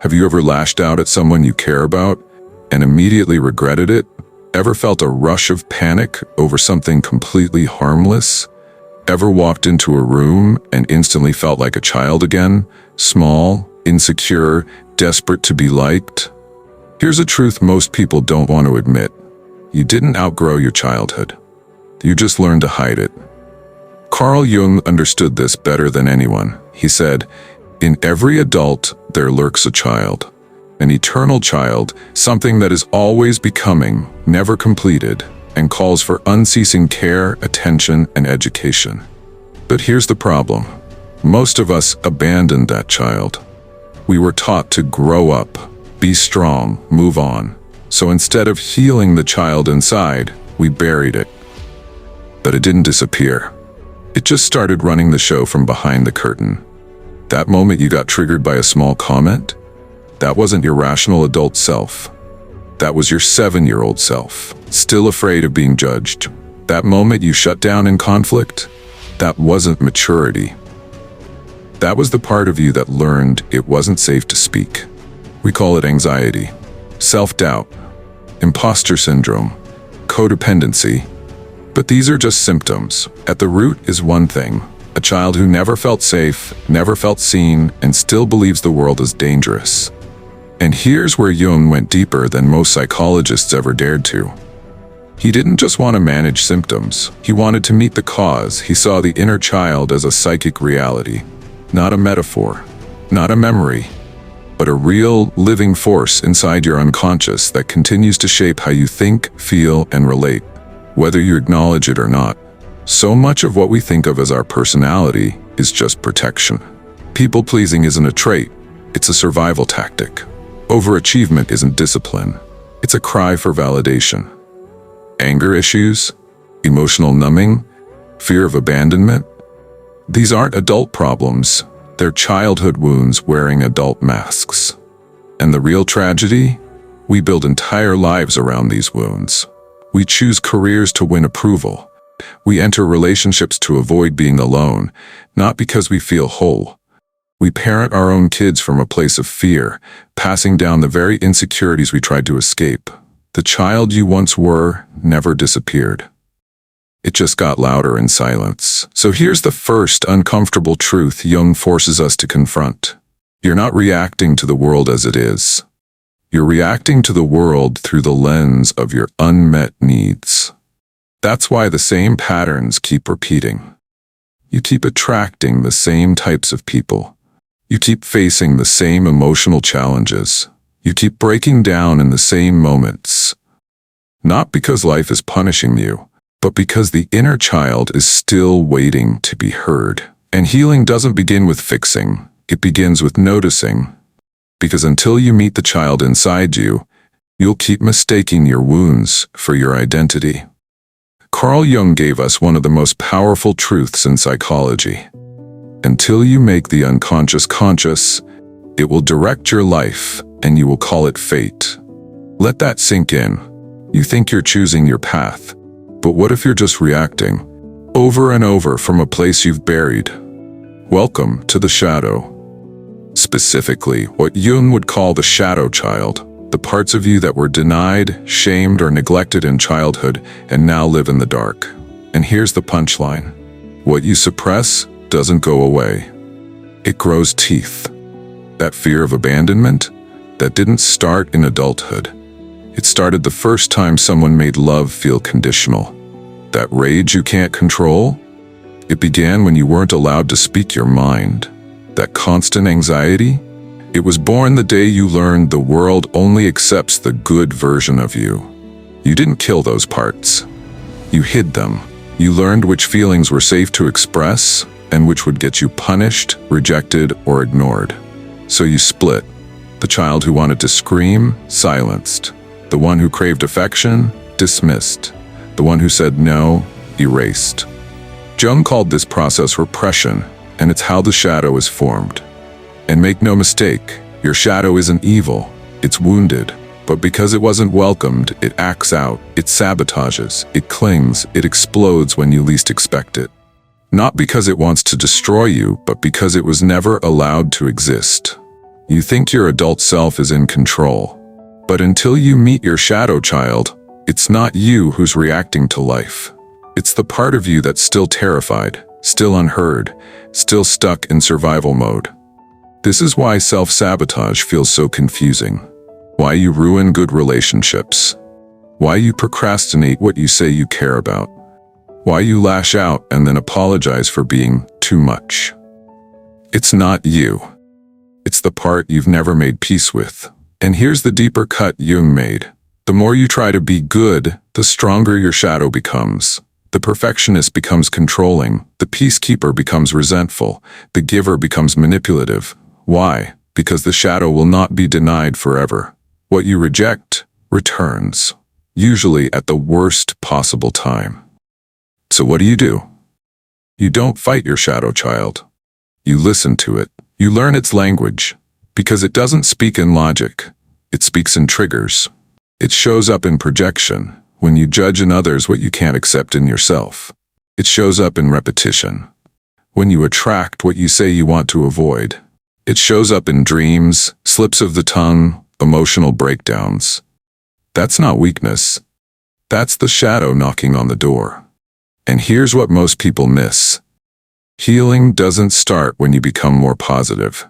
Have you ever lashed out at someone you care about and immediately regretted it? Ever felt a rush of panic over something completely harmless? Ever walked into a room and instantly felt like a child again? Small, insecure, desperate to be liked? Here's a truth most people don't want to admit. You didn't outgrow your childhood. You just learned to hide it. Carl Jung understood this better than anyone. He said, "In every adult, there lurks a child. An eternal child, something that is always becoming, never completed, and calls for unceasing care, attention, and education." But here's the problem. Most of us abandoned that child. We were taught to grow up, be strong, move on. So instead of healing the child inside, we buried it. But it didn't disappear. It just started running the show from behind the curtain. That moment you got triggered by a small comment, that wasn't your rational adult self. That was your 7-year-old self, still afraid of being judged. That moment you shut down in conflict, that wasn't maturity. That was the part of you that learned it wasn't safe to speak. We call it anxiety, self-doubt, imposter syndrome, codependency. But these are just symptoms. At the root is one thing: a child who never felt safe, never felt seen, and still believes the world is dangerous. And here's where Jung went deeper than most psychologists ever dared to. He didn't just want to manage symptoms. He wanted to meet the cause. He saw the inner child as a psychic reality, not a metaphor, not a memory, but a real, living force inside your unconscious that continues to shape how you think, feel, and relate, whether you acknowledge it or not. So much of what we think of as our personality is just protection. People-pleasing isn't a trait, it's a survival tactic. Overachievement isn't discipline, it's a cry for validation. Anger issues, emotional numbing, fear of abandonment, these aren't adult problems, they're childhood wounds wearing adult masks. And the real tragedy? We build entire lives around these wounds. We choose careers to win approval. We enter relationships to avoid being alone, not because we feel whole. We parent our own kids from a place of fear, passing down the very insecurities we tried to escape. The child you once were never disappeared. It just got louder in silence. So here's the first uncomfortable truth Jung forces us to confront. You're not reacting to the world as it is. You're reacting to the world through the lens of your unmet needs. That's why the same patterns keep repeating. You keep attracting the same types of people. You keep facing the same emotional challenges. You keep breaking down in the same moments. Not because life is punishing you, but because the inner child is still waiting to be heard. And healing doesn't begin with fixing, it begins with noticing. Because until you meet the child inside you, you'll keep mistaking your wounds for your identity. Carl Jung gave us one of the most powerful truths in psychology. Until you make the unconscious conscious, it will direct your life, and you will call it fate. Let that sink in. You think you're choosing your path, but what if you're just reacting, over and over from a place you've buried? Welcome to the shadow. Specifically, what Jung would call the shadow child, the parts of you that were denied, shamed, or neglected in childhood and now live in the dark. And here's the punchline. What you suppress doesn't go away. It grows teeth. That fear of abandonment, that didn't start in adulthood. It started the first time someone made love feel conditional. That rage you can't control, it began when you weren't allowed to speak your mind. That constant anxiety, it was born the day you learned the world only accepts the good version of you. You didn't kill those parts. You hid them. You learned which feelings were safe to express and which would get you punished, rejected, or ignored. So you split. The child who wanted to scream, silenced. The one who craved affection, dismissed. The one who said no, erased. Jung called this process repression, and it's how the shadow is formed. And make no mistake, your shadow isn't evil, it's wounded. But because it wasn't welcomed, it acts out, it sabotages, it clings, it explodes when you least expect it. Not because it wants to destroy you, but because it was never allowed to exist. You think your adult self is in control. But until you meet your shadow child, it's not you who's reacting to life. It's the part of you that's still terrified, still unheard, still stuck in survival mode. This is why self-sabotage feels so confusing. Why you ruin good relationships. Why you procrastinate what you say you care about. Why you lash out and then apologize for being too much. It's not you. It's the part you've never made peace with. And here's the deeper cut Jung made. The more you try to be good, the stronger your shadow becomes. The perfectionist becomes controlling. The peacekeeper becomes resentful. The giver becomes manipulative. Why? Because the shadow will not be denied forever. What you reject returns, usually at the worst possible time. So what do? You don't fight your shadow child. You listen to it. You learn its language. Because it doesn't speak in logic. It speaks in triggers. It shows up in projection, when you judge in others what you can't accept in yourself. It shows up in repetition, when you attract what you say you want to avoid. It shows up in dreams, slips of the tongue, emotional breakdowns. That's not weakness. That's the shadow knocking on the door. And here's what most people miss. Healing doesn't start when you become more positive.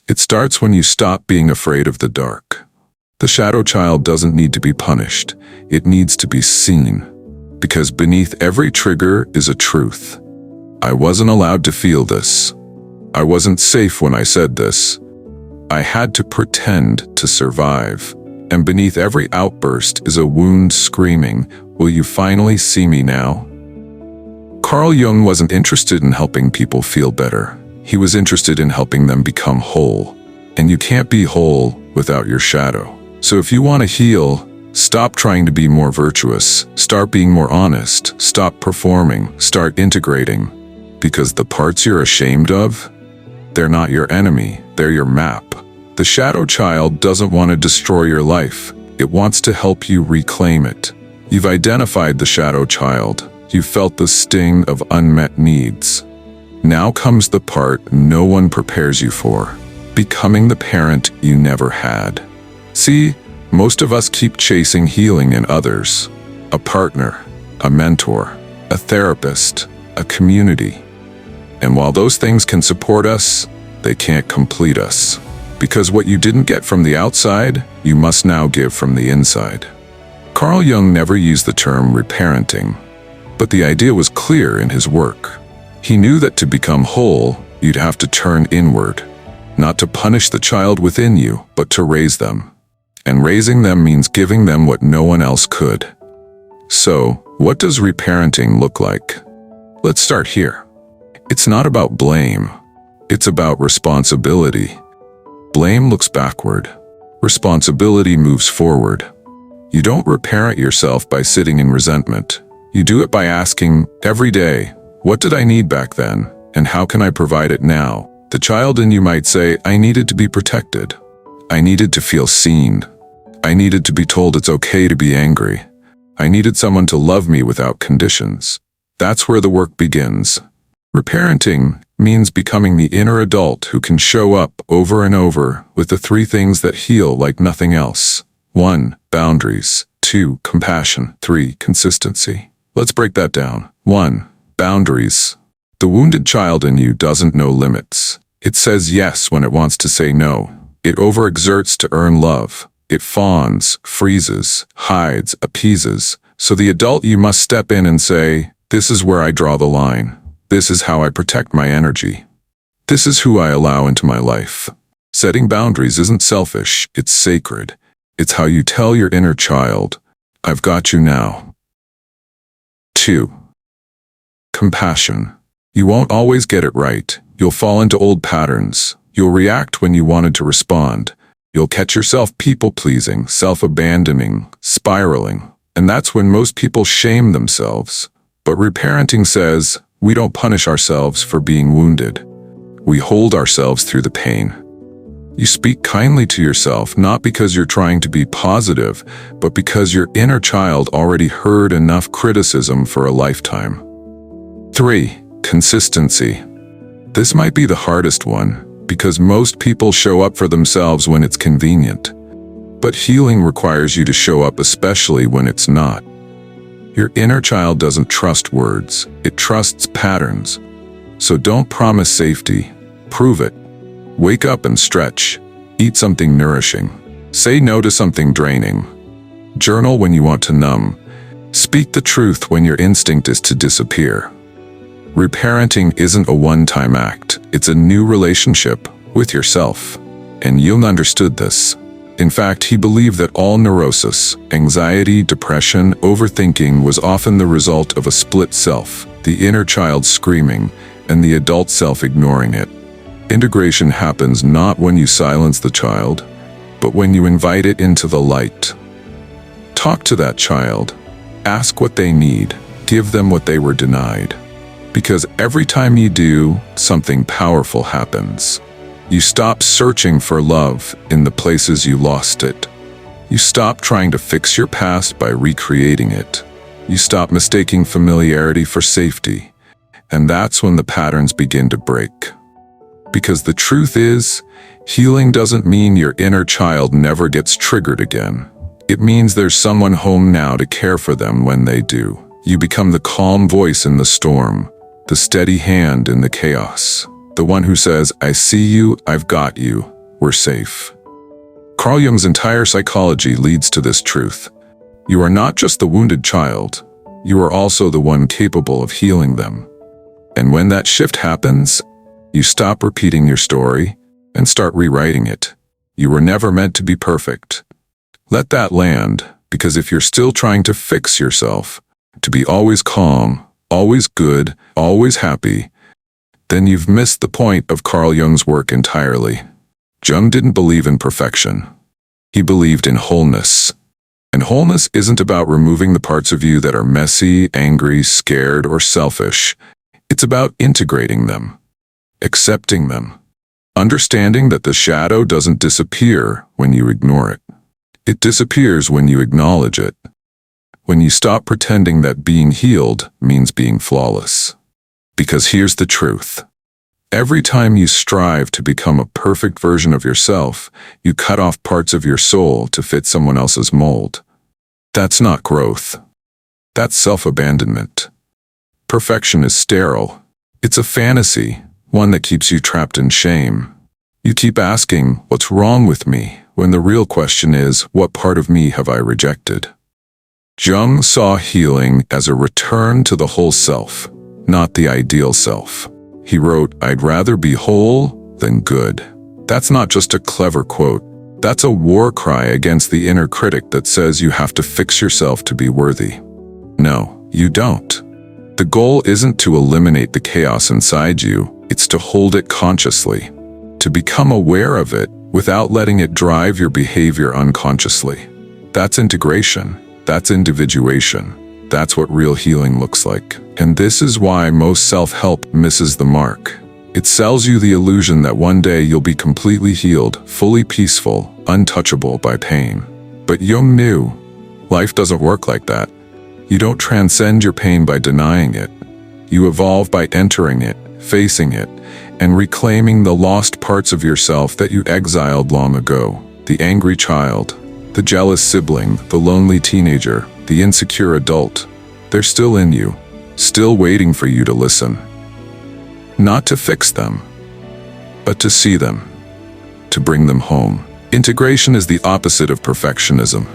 It starts when you stop being afraid of the dark. The shadow child doesn't need to be punished. It needs to be seen. Because beneath every trigger is a truth. I wasn't allowed to feel this. I wasn't safe when I said this. I had to pretend to survive. And beneath every outburst is a wound screaming, "Will you finally see me now?" Carl Jung wasn't interested in helping people feel better. He was interested in helping them become whole. And you can't be whole without your shadow. So if you want to heal, stop trying to be more virtuous. Start being more honest. Stop performing. Start integrating. Because the parts you're ashamed of, they're not your enemy. They're your map. The shadow child doesn't want to destroy your life. It wants to help you reclaim it. You've identified the shadow child. You've felt the sting of unmet needs. Now comes the part no one prepares you for. Becoming the parent you never had. See, most of us keep chasing healing in others. A partner, a mentor, a therapist, a community. And while those things can support us, they can't complete us. Because what you didn't get from the outside, you must now give from the inside. Carl Jung never used the term reparenting, but the idea was clear in his work. He knew that to become whole, you'd have to turn inward, not to punish the child within you, but to raise them. And raising them means giving them what no one else could. So, what does reparenting look like? Let's start here. It's not about blame. It's about responsibility. Blame looks backward. Responsibility moves forward. You don't reparent yourself by sitting in resentment. You do it by asking, every day, what did I need back then, and how can I provide it now? The child in you might say, I needed to be protected. I needed to feel seen. I needed to be told it's okay to be angry. I needed someone to love me without conditions. That's where the work begins. Reparenting means becoming the inner adult who can show up over and over with the 3 things that heal like nothing else. 1. Boundaries. 2. Compassion. 3. Consistency. Let's break that down. 1. Boundaries. The wounded child in you doesn't know limits. It says yes when it wants to say no. It overexerts to earn love. It fawns, freezes, hides, appeases. So the adult you must step in and say, this is where I draw the line. This is how I protect my energy. This is who I allow into my life. Setting boundaries isn't selfish, it's sacred. It's how you tell your inner child, I've got you now. 2. Compassion. You won't always get it right. You'll fall into old patterns. You'll react when you wanted to respond. You'll catch yourself people-pleasing, self-abandoning, spiraling. And that's when most people shame themselves. But reparenting says, we don't punish ourselves for being wounded. We hold ourselves through the pain. You speak kindly to yourself, not because you're trying to be positive, but because your inner child already heard enough criticism for a lifetime. 3. Consistency. This might be the hardest one. because most people show up for themselves when it's convenient. But healing requires you to show up especially when it's not. Your inner child doesn't trust words, it trusts patterns. So don't promise safety, prove it. Wake up and stretch. Eat something nourishing. Say no to something draining. Journal when you want to numb. Speak the truth when your instinct is to disappear. Reparenting isn't a one-time act, it's a new relationship with yourself. And Jung understood this. In fact, he believed that all neurosis, anxiety, depression, overthinking was often the result of a split self, the inner child screaming, and the adult self ignoring it. Integration happens not when you silence the child, but when you invite it into the light. Talk to that child. Ask what they need. Give them what they were denied. Because every time you do, something powerful happens. You stop searching for love in the places you lost it. You stop trying to fix your past by recreating it. You stop mistaking familiarity for safety. And that's when the patterns begin to break. Because the truth is, healing doesn't mean your inner child never gets triggered again. It means there's someone home now to care for them when they do. You become the calm voice in the storm, the steady hand in the chaos, the one who says, I see you, I've got you, we're safe. Carl Jung's entire psychology leads to this truth. You are not just the wounded child, you are also the one capable of healing them. And when that shift happens, you stop repeating your story and start rewriting it. You were never meant to be perfect. Let that land, because if you're still trying to fix yourself, to be always calm, always good, always happy, then you've missed the point of Carl Jung's work entirely. Jung didn't believe in perfection. He believed in wholeness. And wholeness isn't about removing the parts of you that are messy, angry, scared, or selfish. It's about integrating them, accepting them, understanding that the shadow doesn't disappear when you ignore it. It disappears when you acknowledge it. When you stop pretending that being healed means being flawless. Because here's the truth. Every time you strive to become a perfect version of yourself, you cut off parts of your soul to fit someone else's mold. That's not growth. That's self-abandonment. Perfection is sterile. It's a fantasy, one that keeps you trapped in shame. You keep asking, what's wrong with me, when the real question is, what part of me have I rejected? Jung saw healing as a return to the whole self, not the ideal self. He wrote, I'd rather be whole than good. That's not just a clever quote. That's a war cry against the inner critic that says you have to fix yourself to be worthy. No, you don't. The goal isn't to eliminate the chaos inside you, it's to hold it consciously, to become aware of it without letting it drive your behavior unconsciously. That's integration. That's individuation. That's what real healing looks like. And this is why most self-help misses the mark. It sells you the illusion that one day you'll be completely healed, fully peaceful, untouchable by pain. But Jung knew, life doesn't work like that. You don't transcend your pain by denying it. You evolve by entering it, facing it, and reclaiming the lost parts of yourself that you exiled long ago. The angry child, the jealous sibling, the lonely teenager, the insecure adult. They're still in you, still waiting for you to listen. Not to fix them, but to see them, to bring them home. Integration is the opposite of perfectionism.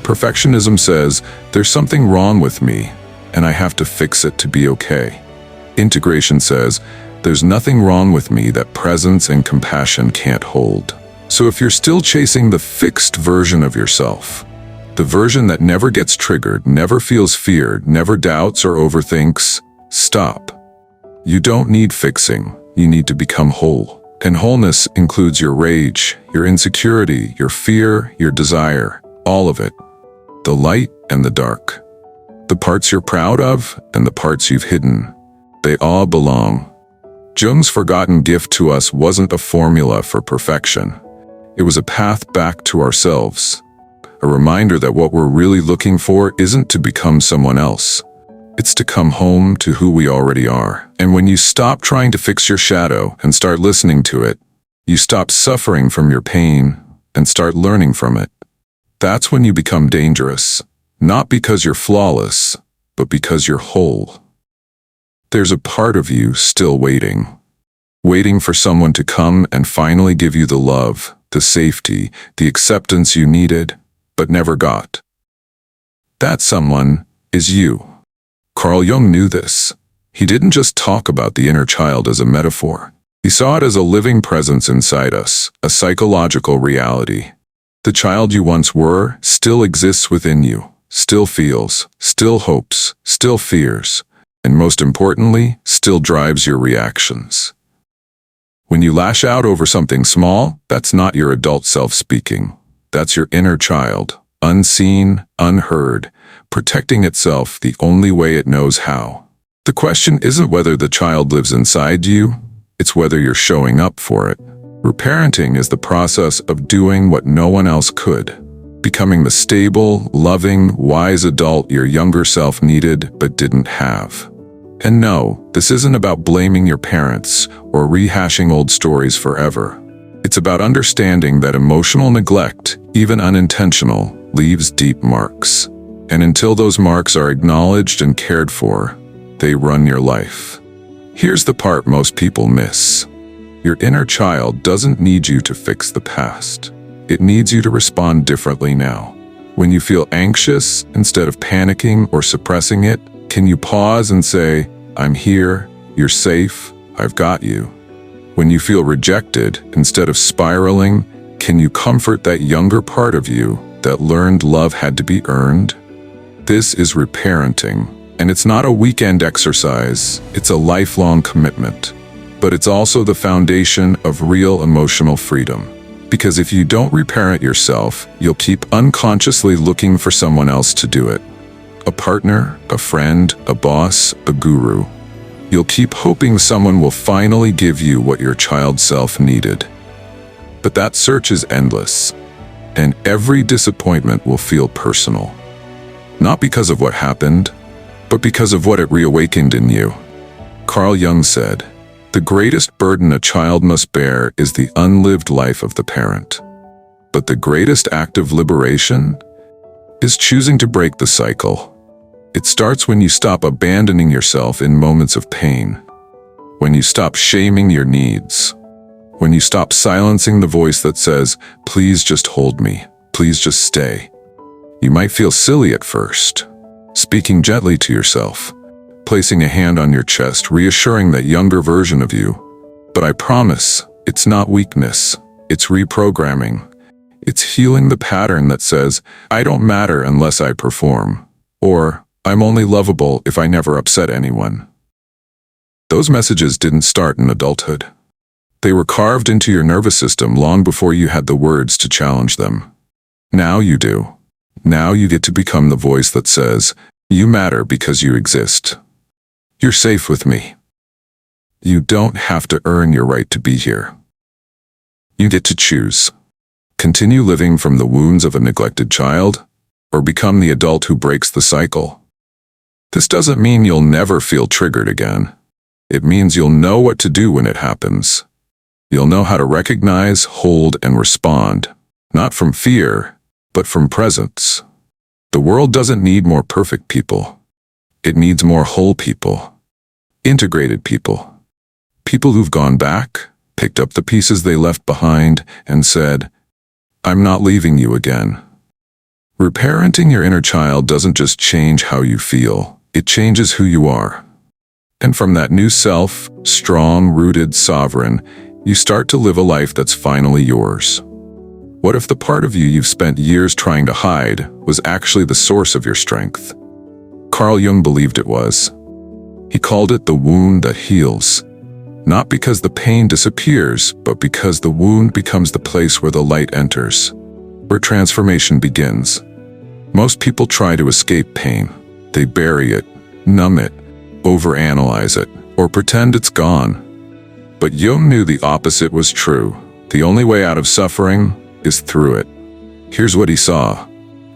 Perfectionism says, there's something wrong with me, and I have to fix it to be okay. Integration says, there's nothing wrong with me that presence and compassion can't hold. So if you're still chasing the fixed version of yourself, the version that never gets triggered, never feels feared, never doubts or overthinks, stop. You don't need fixing, you need to become whole. And wholeness includes your rage, your insecurity, your fear, your desire, all of it. The light and the dark. The parts you're proud of and the parts you've hidden. They all belong. Jung's forgotten gift to us wasn't a formula for perfection. It was a path back to ourselves. A reminder that what we're really looking for isn't to become someone else. It's to come home to who we already are. And when you stop trying to fix your shadow and start listening to it, you stop suffering from your pain and start learning from it. That's when you become dangerous, not because you're flawless, but because you're whole. There's a part of you still waiting for someone to come and finally give you the love, the safety, the acceptance you needed, but never got. That someone is you. Carl Jung knew this. He didn't just talk about the inner child as a metaphor. He saw it as a living presence inside us, a psychological reality. The child you once were still exists within you, still feels, still hopes, still fears, and most importantly, still drives your reactions. When you lash out over something small, that's not your adult self speaking. That's your inner child, unseen, unheard, protecting itself the only way it knows how. The question isn't whether the child lives inside you, it's whether you're showing up for it. Reparenting is the process of doing what no one else could, becoming the stable, loving, wise adult your younger self needed but didn't have. And no, this isn't about blaming your parents or rehashing old stories forever. It's about understanding that emotional neglect, even unintentional, leaves deep marks. And until those marks are acknowledged and cared for, they run your life. Here's the part most people miss. Your inner child doesn't need you to fix the past. It needs you to respond differently now. When you feel anxious, instead of panicking or suppressing it, can you pause and say, I'm here, you're safe, I've got you? When you feel rejected, instead of spiraling, can you comfort that younger part of you that learned love had to be earned? This is reparenting, and it's not a weekend exercise, it's a lifelong commitment. But it's also the foundation of real emotional freedom. Because if you don't reparent yourself, you'll keep unconsciously looking for someone else to do it. A partner, a friend, a boss, a guru. You'll keep hoping someone will finally give you what your child self needed. But that search is endless, and every disappointment will feel personal. Not because of what happened, but because of what it reawakened in you. Carl Jung said, "The greatest burden a child must bear is the unlived life of the parent. But the greatest act of liberation is choosing to break the cycle. It starts when you stop abandoning yourself in moments of pain, when you stop shaming your needs, when you stop silencing the voice that says, please just hold me, please just stay. You might feel silly at first, speaking gently to yourself, placing a hand on your chest, reassuring that younger version of you. But I promise, it's not weakness, it's reprogramming. It's healing the pattern that says, I don't matter unless I perform, or I'm only lovable if I never upset anyone. Those messages didn't start in adulthood. They were carved into your nervous system long before you had the words to challenge them. Now you do. Now you get to become the voice that says, you matter because you exist. You're safe with me. You don't have to earn your right to be here. You get to choose. Continue living from the wounds of a neglected child, or become the adult who breaks the cycle. This doesn't mean you'll never feel triggered again. It means you'll know what to do when it happens. You'll know how to recognize, hold, and respond, not from fear, but from presence. The world doesn't need more perfect people. It needs more whole people, integrated people, people who've gone back, picked up the pieces they left behind, and said, I'm not leaving you again. Reparenting your inner child doesn't just change how you feel, it changes who you are. And from that new self, strong, rooted, sovereign, you start to live a life that's finally yours. What if the part of you you've spent years trying to hide was actually the source of your strength? Carl Jung believed it was. He called it the wound that heals. Not because the pain disappears, but because the wound becomes the place where the light enters, where transformation begins. Most people try to escape pain. They bury it, numb it, overanalyze it, or pretend it's gone. But Jung knew the opposite was true. The only way out of suffering is through it. Here's what he saw.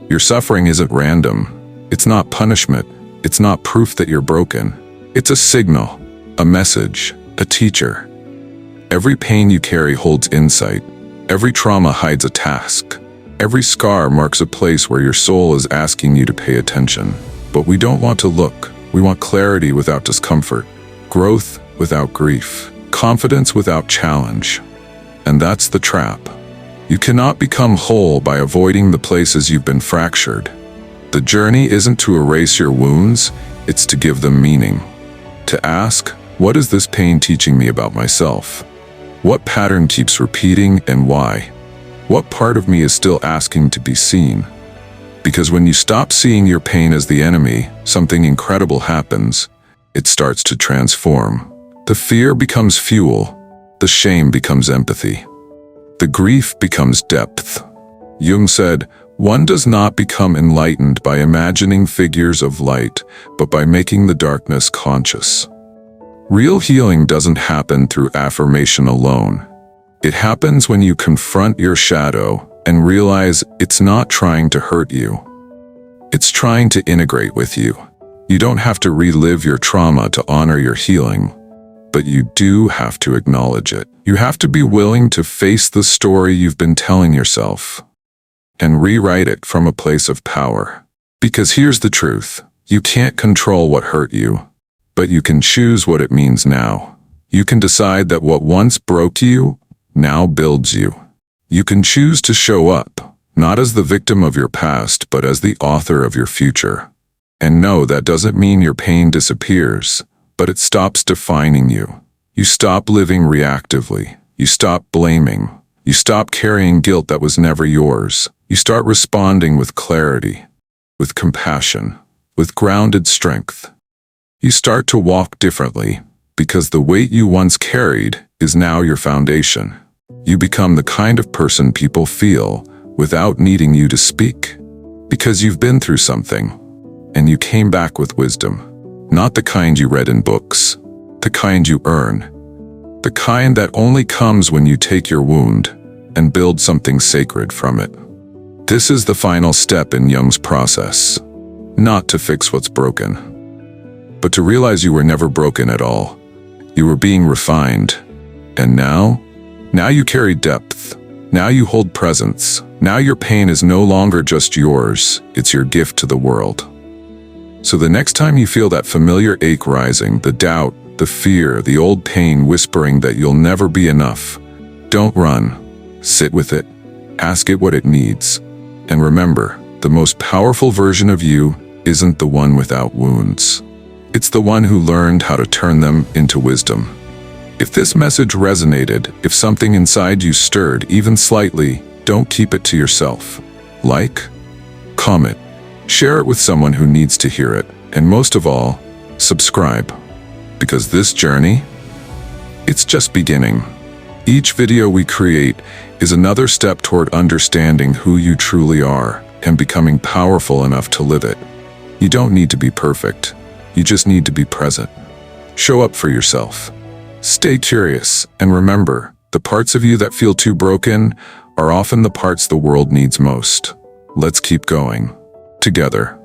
Your suffering isn't random. It's not punishment. It's not proof that you're broken. It's a signal, a message, a teacher. Every pain you carry holds insight. Every trauma hides a task. Every scar marks a place where your soul is asking you to pay attention. But we don't want to look. We want clarity without discomfort, growth without grief, confidence without challenge. And that's the trap. You cannot become whole by avoiding the places you've been fractured. The journey isn't to erase your wounds, it's to give them meaning. To ask, what is this pain teaching me about myself? What pattern keeps repeating and why? What part of me is still asking to be seen? Because when you stop seeing your pain as the enemy, something incredible happens. It starts to transform. The fear becomes fuel. The shame becomes empathy. The grief becomes depth. Jung said, one does not become enlightened by imagining figures of light, but by making the darkness conscious. Real healing doesn't happen through affirmation alone. It happens when you confront your shadow and realize it's not trying to hurt you. It's trying to integrate with you. You don't have to relive your trauma to honor your healing, but you do have to acknowledge it. You have to be willing to face the story you've been telling yourself and rewrite it from a place of power. Because here's the truth. You can't control what hurt you, but you can choose what it means now. You can decide that what once broke you now builds you. You can choose to show up, not as the victim of your past, but as the author of your future. And no, that doesn't mean your pain disappears, but it stops defining you. You stop living reactively. You stop blaming. You stop carrying guilt that was never yours. You start responding with clarity, with compassion, with grounded strength. You start to walk differently because the weight you once carried is now your foundation. You become the kind of person people feel without needing you to speak, because you've been through something and you came back with wisdom, not the kind you read in books, the kind you earn, the kind that only comes when you take your wound and build something sacred from it. This is the final step in Jung's process, not to fix what's broken, but to realize you were never broken at all. You were being refined, and now you carry depth. Now you hold presence. Now your pain is no longer just yours, it's your gift to the world. So the next time you feel that familiar ache rising, the doubt, the fear, the old pain whispering that you'll never be enough, don't run. Sit with it. Ask it what it needs. And remember, the most powerful version of you isn't the one without wounds. It's the one who learned how to turn them into wisdom. If this message resonated, if something inside you stirred even slightly, don't keep it to yourself. Like, comment, share it with someone who needs to hear it, and most of all, subscribe. Because this journey, it's just beginning. Each video we create is another step toward understanding who you truly are and becoming powerful enough to live it. You don't need to be perfect. You just need to be present. Show up for yourself. Stay curious, and remember, the parts of you that feel too broken are often the parts the world needs most. Let's keep going. Together.